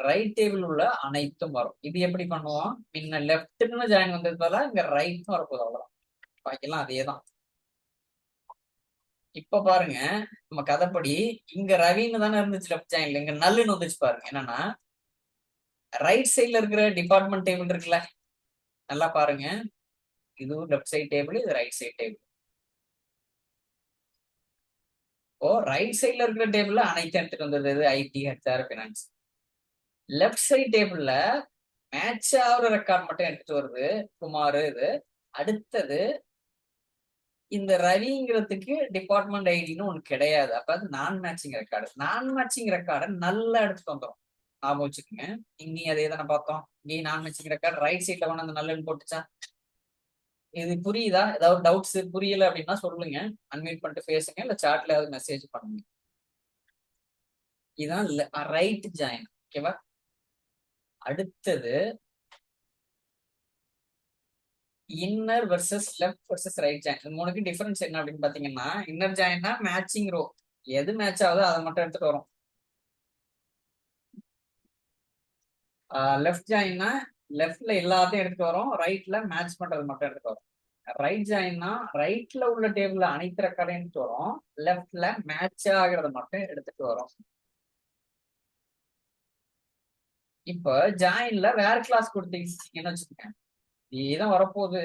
ரைட் டேபிள் உள்ள அனைத்தும் வரும். இது எப்படி பண்ணுவோம், முன்ன லெஃப்ட்னு ஜாயின் வந்தது போல இங்க ரைட்னு வரப்போகுது. அவ்வளவுதான், பாக்கலாம் அதே தான். இப்ப பாருங்க, நம்ம கதைப்படி இங்க ரவின்னு தானே இருந்துச்சு லெஃப்ட் ஜாயின்ல, இங்க நல்லுன்னு வந்துச்சு. பாருங்க என்னன்னா ரைட் சைட்ல இருக்கிற டிபார்ட்மெண்ட் டேபிள் இருக்குல்ல, நல்லா பாருங்க. இது லெஃப்ட் சைட் டேபிள், இது ரைட் சைட் டேபிள். ஓ, ரைட் சைட்ல இருக்கிற டேபிள்ல அனைத்தும் எடுத்துட்டு வந்தது இது IT, HR, finance. Left side டேபிள்ல மேட்ச் ஆகிற ரெக்கார்ட் மட்டும் எடுத்துட்டு வருது, குமார். இது அடுத்தது இந்த ரவிங்கிறதுக்கு டிபார்ட்மெண்ட் ஐடின்னு ஒண்ணு கிடையாது. அப்ப அது நான் மேட்சிங் ரெக்கார்டு. நான் மேட்சிங் ரெக்கார்டை நல்லா எடுத்துட்டு வந்துடும். ஞாபகம் வச்சுக்கோங்க. இங்கேயும் அதே தானே பார்த்தோம். இங்கேயும் நான் மேட்சிங் ரெக்கார்டு ரைட் சைட்ல கொண்டு அந்த நல்லன்னு போட்டுச்சா. இது புரியுதா? ஏதாவது டவுட்ஸ் புரியல அப்படின்னா சொல்லுங்க, அன்மியூட் பண்ணிட்டு பேசுங்க, இல்ல சாட்ல ஏதாவது மெசேஜ் பண்ணுங்க. இதுதான் ரைட் ஜாயின். ஓகேவா. அடுத்தது inner versus left versus right join. இது மூணுக்கு டிஃபரன்ஸ் என்ன அப்படின்னு பாத்தீங்கன்னா, இன்னர் ஜாயின்னா மேட்சிங் ரோ, எது மேட்ச் ஆகுதோ அதை மட்டும் எடுத்துட்டு வரும். லெஃப்ட் ஜாயின்னா லெஃப்ட்ல எல்லாத்தையும் எடுத்துட்டு வரும், ரைட்ல மேட்ச் பண்றது மட்டும் எடுத்துட்டு வரும். ரைட் ஜாயின்னா ரைட்ல உள்ள டேபிள்ல அனைத்து ரெக்கார்டையும் எடுத்துட்டு வரும், லெஃப்ட்ல மேட்ச் ஆகிறத மட்டும் எடுத்துட்டு வரும். இப்போ ஜாயின்ல வேற கிளாஸ் கொடுத்தீங்கன்னு வச்சுக்கோங்க, இதுதான் வரப்போகுது.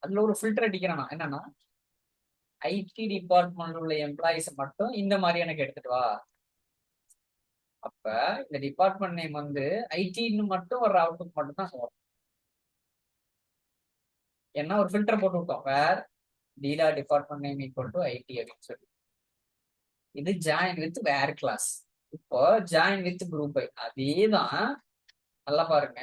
அதுல ஒரு ஃபில்டர் அடிக்கிறேன் நான். என்னன்னா ஐடி டிபார்ட்மெண்ட் உள்ள எம்ப்ளாயிஸ் மட்டும் இந்த மாதிரி எனக்கு எடுத்துட்டு வா. அப்ப இந்த டிபார்ட்மெண்ட் நேம் வந்து ஐடின்னு மட்டும் ஒரு அவுட்புட் மட்டும் தான் வரும். ஏன்னா ஒரு ஃபில்டர் போட்டு விட்டோம், வேர் டீலா department name equal to ID அப்படின்னு சொல்லி. இது ஜாயின் வித் வேர் கிளாஸ். இப்போ ஜாயின் வித் குரூப் ஐ அதே தான். நல்லா பாருங்க,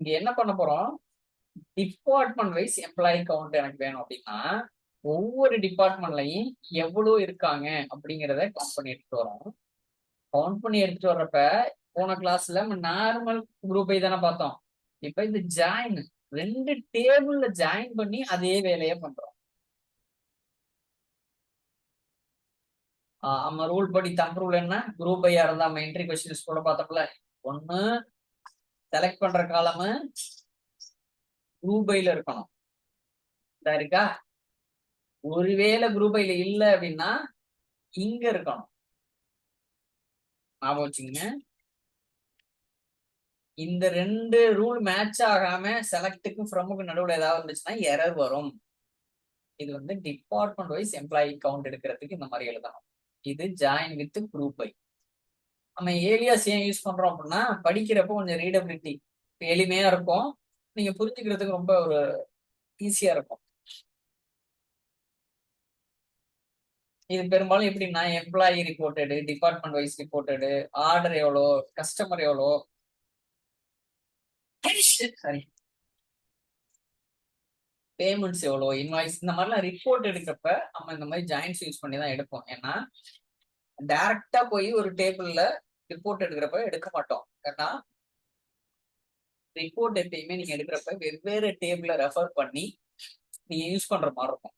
இங்க என்ன பண்ண போறோம், டிபார்ட்மெண்ட் வைஸ் எம்ப்ளாயி கவுண்ட் எனக்கு வேணும் அப்படின்னா ஒவ்வொரு டிபார்ட்மெண்ட்லையும் எவ்வளவு இருக்காங்க அப்படிங்கிறத கவுண்ட் பண்ணி எடுத்துட்டு வரோம். கவுண்ட் பண்ணி எடுத்துட்டு வர்றப்ப போன கிளாஸ்ல நார்மல் குரூப் ஐ தானே பார்த்தோம். இப்ப இந்த ஜாயின் ரெண்டு டேபிள்ல ஜாயின் பண்ணி அதே வேலையை பண்றோம். நம்ம ரூல் படி தம் ரூல் என்ன, குரூப் ஐயா இருந்தா நம்ம என்ட்ரி கொஸ்டின்ஸ் கூட பார்த்தோம்ல, ஒண்ணு செலக்ட் பண்ற காலம் குரூப் ஐல இருக்கணும். இருக்கா, ஒருவேளை குரூப் ஐல இல்ல அப்படின்னா இங்க இருக்கணும். ஞாபகம் வச்சுங்க, இந்த ரெண்டு ரூல் மேட்ச் ஆகாம செலக்டுக்கும் ஃப்ரமுக்கும் நடுவில் ஏதாவது இருந்துச்சுன்னா எரர் வரும். இது வந்து டிபார்ட்மெண்ட் வைஸ் எம்ப்ளாயி கவுண்ட் எடுக்கிறதுக்கு இந்த மாதிரி எழுதணும். இது ஜாயின் வித் குரூப் ஐ. நம்ம ஏலியாஸ் ஏன் யூஸ் பண்றோம் அப்படின்னா படிக்கிறப்போ கொஞ்சம் ரீடபிலிட்டி எளிமையா இருக்கும், நீங்க புரிஞ்சுக்கிறதுக்கு ரொம்ப ஒரு ஈஸியா இருக்கும். இது பெரும்பாலும் எப்படின்னா எம்ப்ளாயி ரிப்போர்ட்டடு, டிபார்ட்மெண்ட் வைஸ் ரிப்போர்ட்டடு, ஆர்டர் எவ்வளோ, கஸ்டமர் எவ்வளோ, சாரி பேமெண்ட்ஸ் எவ்வளோ, இன்வாய்ஸ், இந்த மாதிரிலாம் ரிப்போர்ட் எடுக்கிறப்ப நம்ம இந்த மாதிரி ஜாயின்ஸ் யூஸ் பண்ணி தான் எடுப்போம். ஏன்னா டைரக்டா போய் ஒரு டேபிள்ல ரிப்போர்ட் எடுக்கிறப்ப எடுக்க மாட்டோம். ஏன்னா ரிப்போர்ட் எப்பயுமே நீங்க எடுக்கிறப்ப வெவ்வேறு டேபிள ரெஃபர் பண்ணி நீங்க யூஸ் பண்ற மாதிரி இருக்கும்.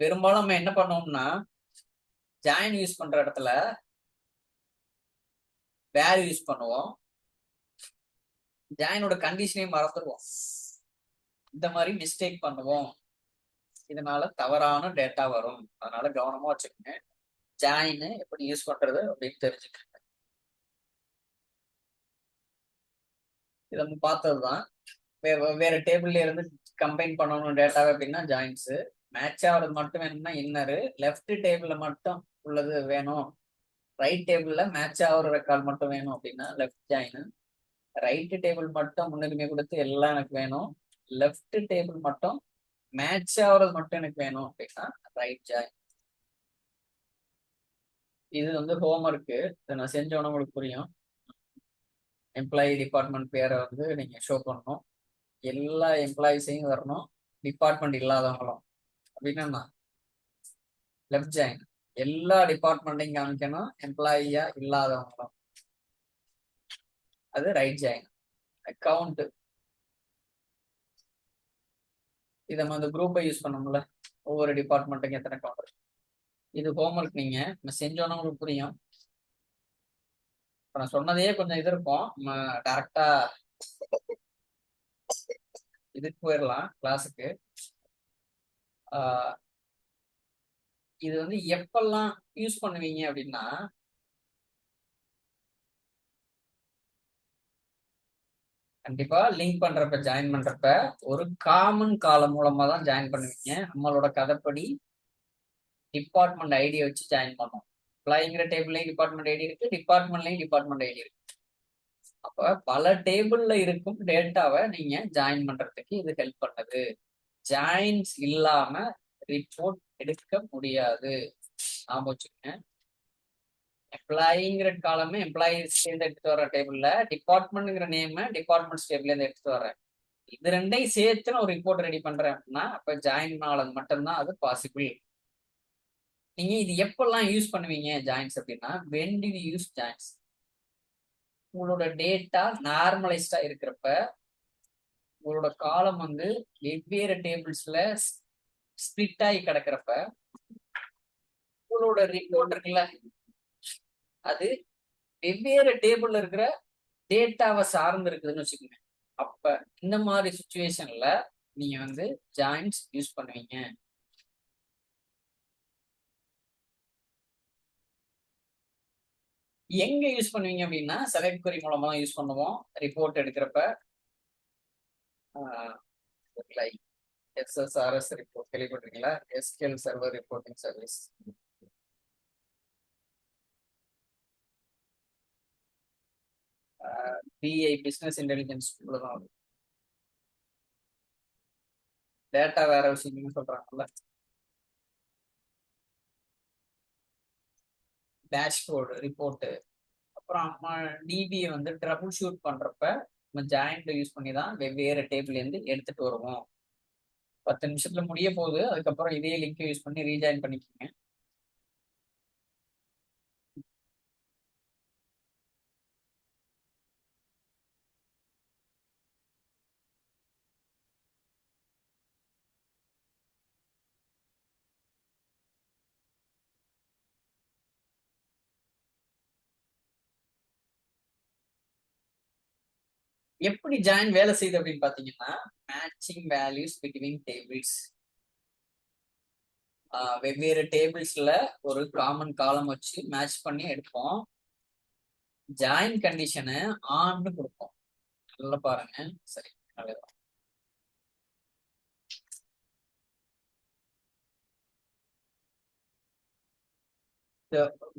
பெரும்பாலும் நம்ம என்ன பண்ணுவோம்னா ஜாயின் யூஸ் பண்ற இடத்துல வேர் யூஸ் பண்ணுவோம், ஜாயினோட கண்டிஷனையும் மறந்துடுவோம். இந்த மாதிரி மிஸ்டேக் பண்ணுவோம். இதனால தவறான டேட்டா வரும். அதனால கவனமா வச்சுக்கோங்க. ஜாயின் எப்படி யூஸ் பண்றது அப்படின்னு தெரிஞ்சுக்கோங்க. இதை நம்ம பார்த்ததுதான். வேற டேபிள்ல இருந்து கம்பைன் பண்ணணும் டேட்டாவை அப்படின்னா ஜாயின்ஸ். மேட்ச் ஆகிறது மட்டும் வேணும்னா இன்னரு. லெஃப்ட் டேபிள்ல மட்டும் உள்ளது வேணும், ரைட் டேபிள்ல மேட்ச் ஆகிற ரெக்கார்ட் மட்டும் வேணும் அப்படின்னா லெஃப்ட் ஜாயின். ரைட் டேபிள் மட்டும் முன்னுரிமை கொடுத்து எல்லாம் எனக்கு வேணும், லெஃப்ட் டேபிள் மட்டும் மேட்ச் ஆகுறது மட்டும் எனக்கு வேணும் அப்படின்னா ரைட் ஜாயின். இது வந்து ஹோம்ஒர்க்கு. இதை நான் செஞ்சோன்னா உங்களுக்கு புரியும். எம்ப்ளாயி டிபார்ட்மெண்ட் பேரை வந்து நீங்க ஷோ பண்ணணும். எல்லா எம்ப்ளாயிஸையும் வரணும், டிபார்ட்மெண்ட் இல்லாதவங்களும். அப்படின்னா லெஃப்ட் ஜாயின். எல்லா டிபார்ட்மெண்ட்டையும் காமிக்கணும், எம்ப்ளாயியா இல்லாதவங்களும். அது ரைட் ஜாயின். அக்கவுண்ட், இதை நம்ம அந்த குரூப்பை யூஸ் பண்ணோம்ல, ஒவ்வொரு டிபார்ட்மெண்ட்டுக்கும் எத்தனை அக்கௌண்ட். இது ஹோம்ஒர்க். நீங்க நம்ம செஞ்சோன்னா உங்களுக்கு புரியும். நான் சொன்னதே கொஞ்சம் இது இருக்கும். நம்ம டைரக்டா இதுக்கு போயிடலாம், கிளாஸுக்கு. இது வந்து எப்பெல்லாம் யூஸ் பண்ணுவீங்க அப்படின்னா கண்டிப்பா லிங்க் பண்றப்ப, ஜாயின் பண்றப்ப ஒரு காமன் காலம் மூலமா தான் ஜாயின் பண்ணுவீங்க. நம்மளோட கதைப்படி டிபார்ட்மெண்ட் ஐடியை வச்சு ஜாயின் பண்ணோம். எம்ப்ளாயிங்கிற டேபிள்லையும் டிபார்ட்மெண்ட் ஐடி இருக்கு, டிபார்ட்மெண்ட்லையும் டிபார்ட்மெண்ட் ஐடி இருக்கு. அப்ப பல டேபிள்ல இருக்கும் டேட்டாவை நீங்க ஜாயின் பண்றதுக்கு இது ஹெல்ப் பண்ணுது. ஜாயின்ஸ் இல்லாம ரிப்போர்ட் எடுக்க முடியாது. ஞாபகம் வச்சுக்கோங்க. எம்ப்ளாயிங்கிற காலமே எம்ப்ளாயிஸ் சேர்ந்து எடுத்துட்டு வர டேபிள்ல, டிபார்ட்மெண்ட்ங்கிற நேம் டிபார்ட்மெண்ட்ஸ் டேபிள்ல இருந்து எடுத்துட்டு வரேன். இது ரெண்டையும் சேர்த்து நான் ஒரு ரிப்போர்ட் ரெடி பண்றேன் அப்படின்னா அப்ப ஜாயின் நாளது மட்டும்தான் அது பாசிபிள். நீங்க இது எப்பெல்லாம் யூஸ் பண்ணுவீங்க ஜாயின்ஸ் அப்படின்னா, when do you use joins? உங்களோட டேட்டா நார்மலைஸ்டா இருக்கிறப்ப, உங்களோட காலம் வந்து வெவ்வேறு டேபிள்ஸ்ல ஸ்பிளிட் ஆகி கிடக்கிறப்ப, உங்களோட ரிப்போர்ட் இருக்குல்ல அது வெவ்வேறு டேபிள்ல இருக்கிற டேட்டாவை சார்ந்து இருக்குதுன்னு வச்சுக்கோங்க. அப்ப இந்த மாதிரி சுச்சுவேஷன்ல நீங்க வந்து ஜாயின்ஸ் யூஸ் பண்ணுவீங்க. எங்க யூஸ் பண்ணுவீங்க அப்படின்னா செலக்ட் query மூலமா தான் யூஸ் பண்ணுவோம். ரிப்போர்ட் எடுக்கிறப்ப லைக் SSRS ரிப்போர்ட் கேள்விப்பட்டிருக்கீங்களா? SQL server reporting service. BI business intelligence தான். டேட்டா வேற விஷயம் சொல்றாங்கல்ல, டேஷ்போர்டு ரிப்போர்ட்டு. அப்புறம் டிபியை வந்து ட்ரபுள் ஷூட் பண்றப்ப நம்ம ஜாயிண்ட் யூஸ் பண்ணி தான் வெவ்வேறு டேபிள் இருந்து எடுத்துட்டு வருவோம். 10 நிமிஷத்துல முடிய போகுது. அதுக்கப்புறம் இதே லிங்க் யூஸ் பண்ணி ரீஜாயின் பண்ணிக்கோங்க. எப்படி ஜாயின் வேலை செய்யுது அப்படின்னு பாத்தீங்கன்னா, மேட்சிங் வேல்யூஸ் பிட்வீன் டேபிள்ஸ். வெவ்வேறு டேபிள்ஸ்ல ஒரு காமன் காலம் வச்சு மேட்ச் பண்ணி எடுப்போம். ஜாயின் கண்டிஷனை ஆன்னு கொடுப்போம். நல்லா பாருங்க. சரி, நல்லது.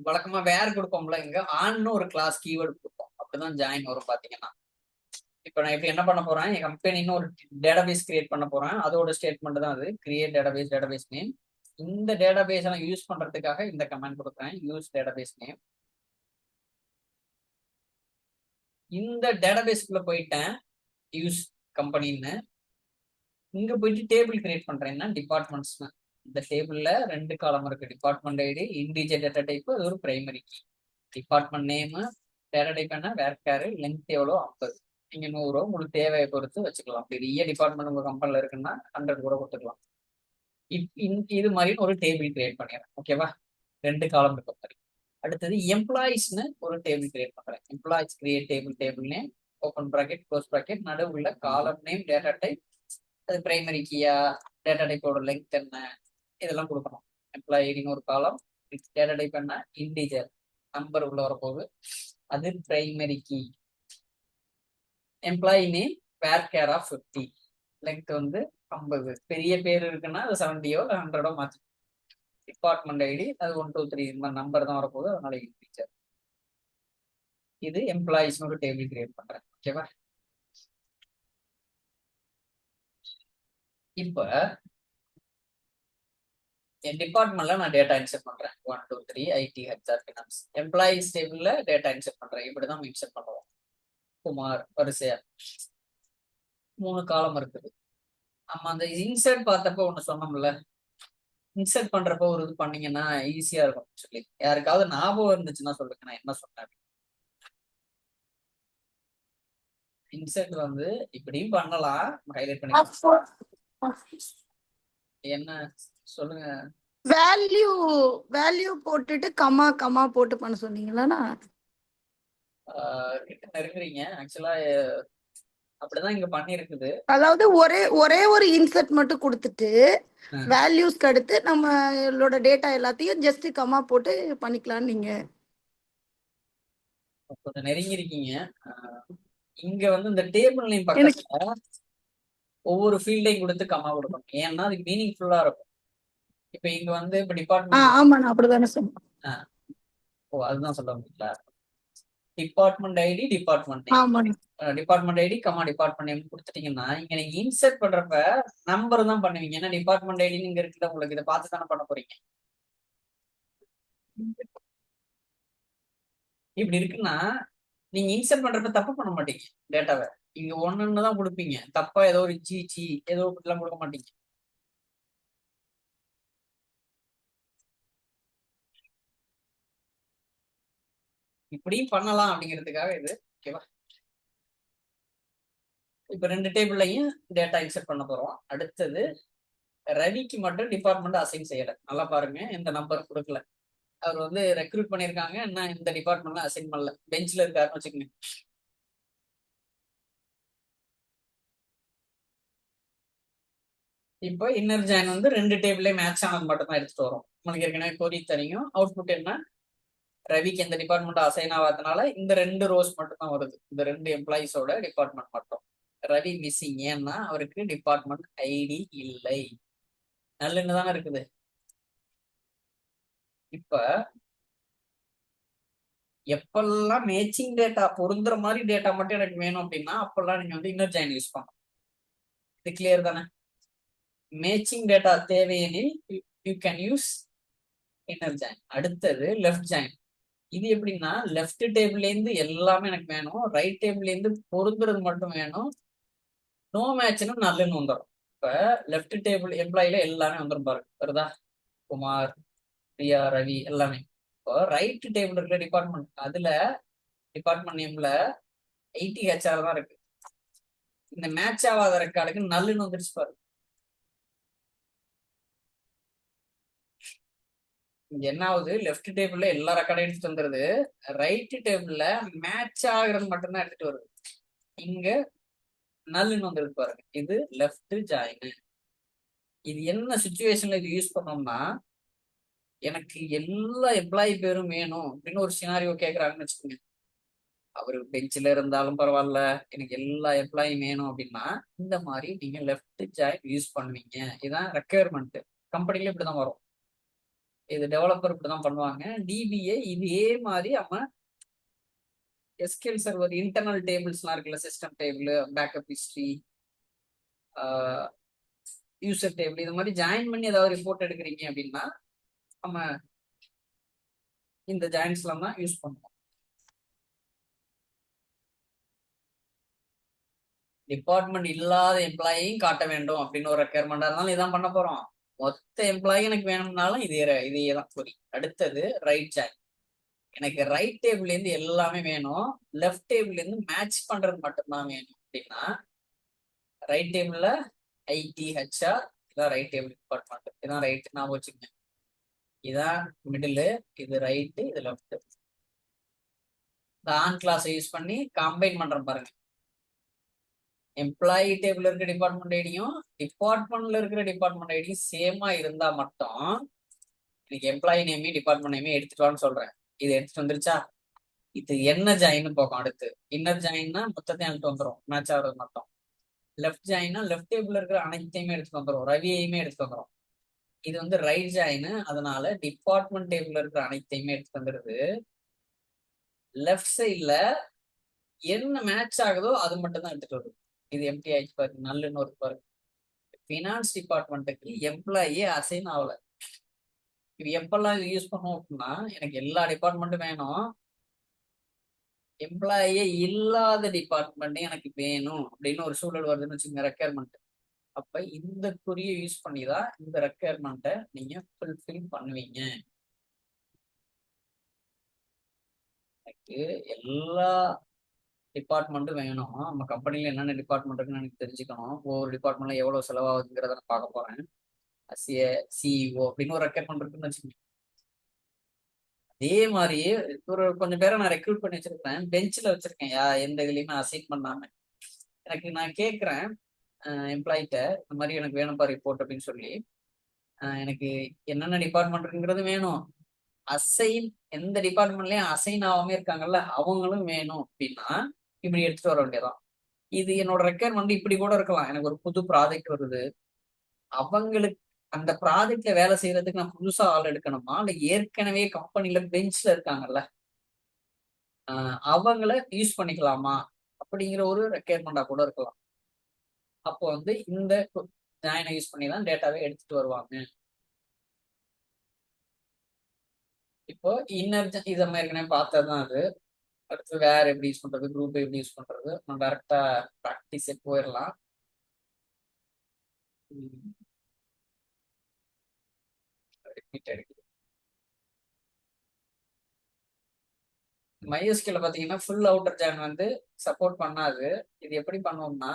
வழக்கமா வேற கொடுப்போம்ல, இங்க ஆன்னு ஒரு கிளாஸ் கீவேர்டு கொடுப்போம். அப்படிதான் ஜாயின் வரும் பாத்தீங்கன்னா. இப்போ நான் இப்போ என்ன பண்ண போறேன், என் கம்பெனின்னு ஒரு டேட்டாபேஸ் கிரியேட் பண்ண போறேன். அதோட ஸ்டேட்மெண்ட் தான் அது, கிரியேட் டேட்டாபேஸ் நேம். இந்த டேட்டாபேஸ் நான் யூஸ் பண்றதுக்காக இந்த கமெண்ட் கொடுக்குறேன், யூஸ் டேட்டாபேஸ் நேம். இந்த டேட்டாபேஸ்க்குள்ள போயிட்டேன், யூஸ் கம்பெனின்னு. இங்க போயிட்டு டேபிள் கிரியேட் பண்றேன்னா டிபார்ட்மெண்ட்ஸ்னு. இந்த டேபிள்ல 2 காலம் இருக்கு, department ID, integer data type, அது ஒரு primary key. Department name, data type என்ன, வேர்க்காரு, லென்த் எவ்வளோ 50. நீங்க 100 உங்களுக்கு தேவையை பொறுத்து வச்சுக்கலாம். பெரிய டிபார்ட்மெண்ட் உங்க கம்பெனில இருக்குன்னா 100 கூட கொடுத்துக்கலாம். இது மாதிரி ஒரு டேபிள் கிரியேட் பண்ணிடுறேன். ஓகேவா, 2 காலம் இருக்க மாதிரி. அடுத்தது எம்ப்ளாயிஸ்னு ஒரு டேபிள் கிரியேட் பண்றேன். Employees create table name, open bracket close bracket, நடுவுல காலம் நேம், டேட்டா டைப், அது பிரைமரி கீயா, டேட்டா டைப்போட லெங்த் என்ன, இதெல்லாம் கொடுக்கணும். எம்ப்ளாயி ஐடின்னு ஒரு காலம், டேட்டா டைப் என்ன, இன்டிஜர் நம்பர் உள்ள வரப்போகுது, அது primary key. Employee name varchar of 50, length வந்து 50. பெரிய பேர் இருக்குன்னா அது 70 இல்லை 100 மாற்றி. டிபார்ட்மெண்ட் ஐடி அது 1 2 3 இந்த மாதிரி நம்பர் தான் வரப்போகுது, அதனால இன்டிஜர். இது எம்ப்ளாயிஸ்னு ஒரு டேபிள் கிரியேட் பண்றேன். ஓகேவா, இப்போ என் டிபார்ட்மெண்ட்ல நான் டேட்டா இன்செர்ட் பண்றேன். 1 2 3 ஐடி ஹெச்ஆர் ஃபினான்ஸ். எம்ப்ளாயிஸ் டேபிள்ல டேட்டா இன்செர்ட் பண்றேன். இப்படிதான் இன்செர்ட் பண்ணுவோம். குமார் வரிசையா 3 காலம் இருக்குது. நம்ம அந்த இன்செர்ட் பார்த்தப்போ ஒண்ணு சொன்னோம்ல, இன்செர்ட் பண்றப்போ ஒரு இது பண்ணீங்கன்னா ஈஸியா இருக்கும் சொல்லி. யாருக்காவது ஞாபகம் இருந்துச்சுன்னா சொல்லுங்க, நான் என்ன சொன்னேன். இன்செர்ட் வந்து இப்படியும் பண்ணலாம், ஹைலைட் பண்ணிக்கலாம். என்ன சொல்லுங்க. வேல்யூ போட்டுட்டு கமா கமா போட்டு பண்ண சொன்னீங்களா? கிட்ட நெருங்குறீங்க. ஆக்சுவலா அப்படிதான் இங்க பண்ணிருக்குது. அதாவது ஒரே ஒரு இன்செர்ட் மட்டும் கொடுத்துட்டு வேல்யூஸ்க்கு அடுத்து நம்மளோட டேட்டா எல்லாத்தையும் ஜஸ்ட் கமா போட்டு பண்ணிக்கலாம். நீங்க கொஞ்சம் நெருங்கிருக்கீங்க. இங்க வந்து இந்த டேபிள் நேம் பக்கத்துல ஒவ்வொரு ஃபீல்டையும் கொடுத்து கமா கொடுக்கணும். ஏன்னா அது மீனிங்ஃபுல்லா இருக்கும். இப்ப இங்க வந்து இப்ப டிபார்ட்மெண்ட், ஆமா நான் அப்படிதானே சொன்னேன். ஓ அதுதான் சொல்ல முடியல. Department ID, department ID comma department name கொடுத்துட்டீங்கன்னா இங்க நீங்க இன்செர்ட் பண்றப்ப நம்பர் தான் பண்ணுவீங்க. ஏன்னா டிபார்ட்மெண்ட் ஐடி இங்க இருக்குல்ல, உங்களுக்கு இதை பார்த்து தானே பண்ண போறீங்க. இப்படி இருக்குன்னா நீங்க இன்செர்ட் பண்றப்ப தப்பு பண்ண மாட்டீங்க. டேட்டாவை இங்க ஒண்ணுன்னு தான் கொடுப்பீங்க. தப்பா ஏதோ ஒரு சி ஏதோ எல்லாம் கொடுக்க மாட்டீங்க. இப்படியும் பண்ணலாம் அப்படிங்கிறதுக்காக இது. ஓகேவா, இப்ப 2 டேபிள்லையும் டேட்டா இன்செர்ட் பண்ண போறோம். அடுத்தது ரவிக்கு மட்டும் டிபார்ட்மெண்ட் அசைன் செய்யல. நல்லா பாருங்க, இந்த நம்பர் கொடுக்கல. அவர் வந்து ரெக்ரூட் பண்ணியிருக்காங்க, என்ன இந்த டிபார்ட்மெண்ட்ல அசைன் பண்ணல, பெஞ்ச்ல இருக்காருன்னு வச்சுக்கோங்க. இப்போ இன்னர் ஜாயின் வந்து 2 டேபிள்லயே மேட்ச் ஆனது மட்டும் தான் எடுத்துட்டு வரும். உங்களுக்கு ஏற்கனவே கொரி தெரியும். அவுட்புட் என்ன, ரவிக்கு எந்த டிபார்ட்மெண்ட் அசைன் ஆகாதனால இந்த 2 ரோஸ் மட்டும் தான் வருது, இந்த 2 எம்ப்ளாயிஸோட டிபார்ட்மெண்ட் மட்டும். ரவி மிஸ்ஸிங், ஏன்னா அவருக்கு டிபார்ட்மெண்ட் ஐடி இல்லை, நல்லுன்னு தானே இருக்குது. இப்ப எப்பெல்லாம் மேட்சிங் டேட்டா பொருந்துற மாதிரி டேட்டா மட்டும் எனக்கு வேணும் அப்படின்னா அப்பெல்லாம் நீங்க வந்து இன்னர் ஜாயின் யூஸ் பண்ணணும். இது கிளியர் தானே? மேட்சிங் டேட்டா தேவையெனில் you can use inner join. அடுத்தது லெஃப்ட் ஜாயின். இது எப்படின்னா லெஃப்ட் டேபிள்ல இருந்து எல்லாமே எனக்கு வேணும், ரைட் டேபிள்ல இருந்து பொருந்துறது மட்டும் வேணும். நோ மேட்ச்னா நல்லுன்னு வந்துடும். இப்ப லெஃப்ட் டேபிள் எம்ப்ளாயில எல்லாமே வந்துடும் பாருங்க, வருதா? குமார், பிரியா, ரவி எல்லாமே. இப்போ ரைட் டேபிள் இருக்கிற டிபார்ட்மெண்ட், அதுல டிபார்ட்மெண்ட் நேம்ல ஐடி ஹெச்ஆர் தான் இருக்கு. இந்த மேட்ச் ஆகாத ரெக்கார்டுக்கு நல்லுன்னு வந்துருச்சு பாரு. இங்க என்ன ஆகுது, லெஃப்ட் டேபிள்ல எல்லா ரெக்கார்டும் எடுத்துட்டு வந்துருது, ரைட் டேபிள்ல மேட்ச் ஆகுறது மட்டும்தான் எடுத்துட்டு வருது. இங்க நல்லுன்னு வந்துருக்கு பாருங்க, இது லெஃப்ட் ஜாயின். இது என்ன சுச்சுவேஷன்ல இது யூஸ் பண்ணோம்னா, எனக்கு எல்லா எம்ப்ளாயி பேரும் வேணும் அப்படின்னு ஒரு சினாரியோ கேட்கறாங்கன்னு வச்சுக்கோங்க. அவரு பெஞ்சில் இருந்தாலும் பரவாயில்ல, எனக்கு எல்லா எம்ப்ளாயும் வேணும் அப்படின்னா இந்த மாதிரி நீங்க லெஃப்ட் ஜாயின் யூஸ் பண்ணுவீங்க. இதுதான் ரெக்குயர்மெண்ட். கம்பெனில இப்படிதான் வரும். இது டெவலப்பர் இப்படிதான் பண்ணுவாங்க. டிபிஏ இதே மாதிரி நம்ம எஸ்கியூஎல் சர்வர் இன்டர்னல் டேபிள்ஸ்லாம் இருக்குல்ல, system table, backup history, user table, இது மாதிரி ஜாயின் பண்ணி ஏதாவது ரிப்போர்ட் எடுக்கிறீங்க அப்படின்னா நம்ம இந்த ஜாயின்ஸ்லாம் தான் யூஸ் பண்ணுவோம். டிபார்ட்மெண்ட் இல்லாத எம்ப்ளாயையும் காட்ட வேண்டும் அப்படின்னு ஒரு ரெக்யர்மெண்டா இருந்தாலும் இதான் பண்ண போறோம். மொத்த எம்ப்ளாயி எனக்கு வேணும்னாலும் இதே தான் குறி. அடுத்தது ரைட் ஜாயின். எனக்கு ரைட் டேபிள்ல இருந்து எல்லாமே வேணும், லெஃப்ட் டேபிள்ல இருந்து மேட்ச் பண்றது மட்டும்தான் வேணும் அப்படின்னா ரைட் டேபிள்ல ஐடி ஹெச்ஆர் இதான் ரைட் டேபிள் டிபார்ட்மெண்ட். இதான் ரைட் நான் வச்சுக்கோங்க. இதான் மிடில், இது ரைட்டு, இது லெஃப்ட். இந்த ஆன் கிளாஸை யூஸ் பண்ணி கம்பைன் பண்றேன் பாருங்க. எம்ப்ளாயி டேபிள் இருக்கிற டிபார்ட்மெண்ட் ஐடியும் டிபார்ட்மெண்ட்ல இருக்கிற டிபார்ட்மெண்ட் ஐடியும் சேமா இருந்தா மட்டும் எனக்கு எம்ப்ளாயி நேமையும் டிபார்ட்மெண்ட் நேமையும் எடுத்துட்டு வான்னு சொல்றேன். இது எடுத்துட்டு வந்துருச்சா, இது என்ன ஜாயின்னு போகும். அடுத்து இன்னர் ஜாயின்னா மொத்தத்தையும் எடுத்து வந்துடும், மேட்ச் ஆகுறது மட்டும். லெஃப்ட் ஜாயின்னா லெஃப்ட் டேபிள் இருக்கிற அனைத்தையுமே எடுத்துட்டு வந்துடும், ரவியையுமே எடுத்துட்டு வந்துடும். இது வந்து ரைட் ஜாயின், அதனால டிபார்ட்மெண்ட் டேபிள் இருக்கிற அனைத்தையுமே எடுத்துட்டு வந்துடுது. லெஃப்ட் சைட்ல என்ன மேட்ச் ஆகுதோ அது மட்டும் தான் எடுத்துட்டு வருது. இது எம்டி ஆயிடுச்சு பாருங்க, நல்லுன்னு ஒரு பாருங்க. ஃபினான்ஸ் டிபார்ட்மெண்ட்டுக்கு எம்ப்ளாயி அசைன் ஆகல. இது எப்பெல்லாம் இது யூஸ் பண்ணுவோம் அப்படின்னா, எனக்கு எல்லா டிபார்ட்மெண்ட்டும் வேணும், எம்ப்ளாயே இல்லாத டிபார்ட்மெண்ட் எனக்கு வேணும் அப்படின்னு ஒரு சூழல் வருதுன்னு வச்சுக்கோங்க, ரெக்யர்மெண்ட். அப்ப இந்த குறியை யூஸ் பண்ணி தான் இந்த ரெக்யர்மெண்ட்டை நீங்க ஃபுல்ஃபில் பண்ணுவீங்க. எனக்கு எல்லா டிபார்ட்மெண்ட்டும் வேணும், நம்ம கம்பெனில என்னென்ன டிபார்ட்மெண்ட் இருக்குன்னு எனக்கு தெரிஞ்சுக்கணும், ஒவ்வொரு டிபார்ட்மெண்ட்ல எவ்வளவு செலவாகுதுங்கிறத நான் பார்க்க போறேன். சிஇஓ அப்படின்னு ஒரு ரெக்யர்மெண்ட் இருக்குன்னு வச்சுக்கோங்க. அதே மாதிரியே ஒரு கொஞ்சம் பேரை நான் ரெக்ரூட் பண்ணி வச்சிருக்கேன், பெஞ்சில் வச்சிருக்கேன், எந்த இதுலையுமே அசைன் பண்ணாம. எனக்கு நான் கேட்குறேன் எம்ப்ளாயிட்ட, இந்த மாதிரி எனக்கு வேணும்ப்பா ரிப்போர்ட் அப்படின்னு சொல்லி, எனக்கு என்னென்ன டிபார்ட்மெண்ட் இருக்குங்கிறது வேணும், அசைன் எந்த டிபார்ட்மெண்ட்லயும் அசைன் ஆகாம இருக்காங்கல்ல அவங்களும் வேணும் அப்படின்னா இப்படி எடுத்துட்டு வர வேண்டியதான். இது என்னோட ரெக்யர்மெண்ட் இப்படி கூட இருக்கலாம். எனக்கு ஒரு புது ப்ராஜெக்ட் வருது, அவங்களுக்கு அந்த ப்ராஜெக்ட்ல வேலை செய்யறதுக்கு நான் புதுசா ஆள் எடுக்கணுமா, இல்ல ஏற்கனவே கம்பெனில பெஞ்ச்ல இருக்காங்கல்ல அவங்கள யூஸ் பண்ணிக்கலாமா அப்படிங்கிற ஒரு ரெக்யர்மெண்டா கூட இருக்கலாம். அப்போ வந்து இந்த ஜாயினை யூஸ் பண்ணி தான் டேட்டாவே எடுத்துட்டு வருவாங்க. இப்போ இன்னர் இதை ஏற்கனவே பார்த்ததுதான் அது. அடுத்து வேற எப்படி யூஸ் பண்றது, குரூப் எப்படி யூஸ் பண்றது, நம்ம டைரக்டா ப்ராக்டிஸ் போயிடலாம். MySQL பாத்தீங்கன்னா ஃபுல் அவுட்டர் ஜாயின் வந்து சப்போர்ட் பண்ணாது. இது எப்படி பண்ணுவோம்னா,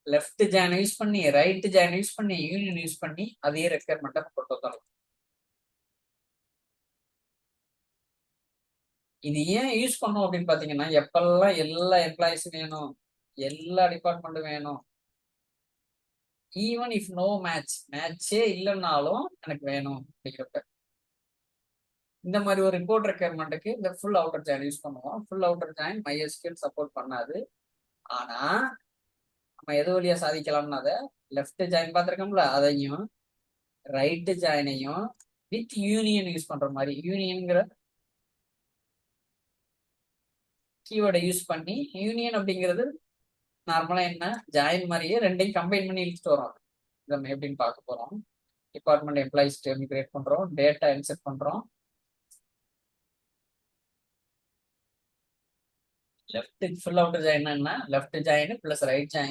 லெஃப்ட் ஜாயின் யூஸ் பண்ணி ரைட் ஜாயின் யூஸ் பண்ணி யூனியன் யூஸ் பண்ணி அதே ரெக்யர்மெண்ட்டை கொண்டு வந்துடலாம். இது ஏன் யூஸ் பண்ணும் அப்படின்னு பாத்தீங்கன்னா, எப்பெல்லாம் எல்லா எம்ப்ளாயிஸும் வேணும், எல்லா டிபார்ட்மெண்ட்டும் வேணும், ஈவன் இஃப் நோ மேட்சே இல்லைன்னாலும் எனக்கு வேணும் அப்படிங்கிறப்ப இந்த மாதிரி ஒரு ரிப்போர்ட் ரெக்யர்மெண்ட்டுக்கு இந்த ஃபுல் அவுட்டர் ஜாயின் யூஸ் பண்ணுவோம். Full outer join MySQL support பண்ணாது. ஆனா நம்ம எது வழியா சாதிக்கலாம்னா, அதை லெஃப்ட் ஜாயின் பார்த்துருக்கோம்ல அதையும் ரைட்டு ஜாயினையும் வித் யூனியன் யூஸ் பண்ற மாதிரி, யூனியன்ங்கிற கீவேர்டை யூஸ் பண்ணி, யூனியன் அப்படிங்கிறது நார்மலா என்ன ஜாயின் மாதிரியே ரெண்டையும் கம்பைன் பண்ணி இழுத்துட்டு வரோம். நம்ம எப்படின்னு பார்க்க போறோம். டிபார்ட்மெண்ட் எம்ப்ளாயிஸ் டேபிள் கிரியேட் பண்றோம், டேட்டா இன்செர்ட் பண்றோம். லெஃப்ட் ஃபுல் அவுட்டர் ஜாயின் என்ன, left join plus right join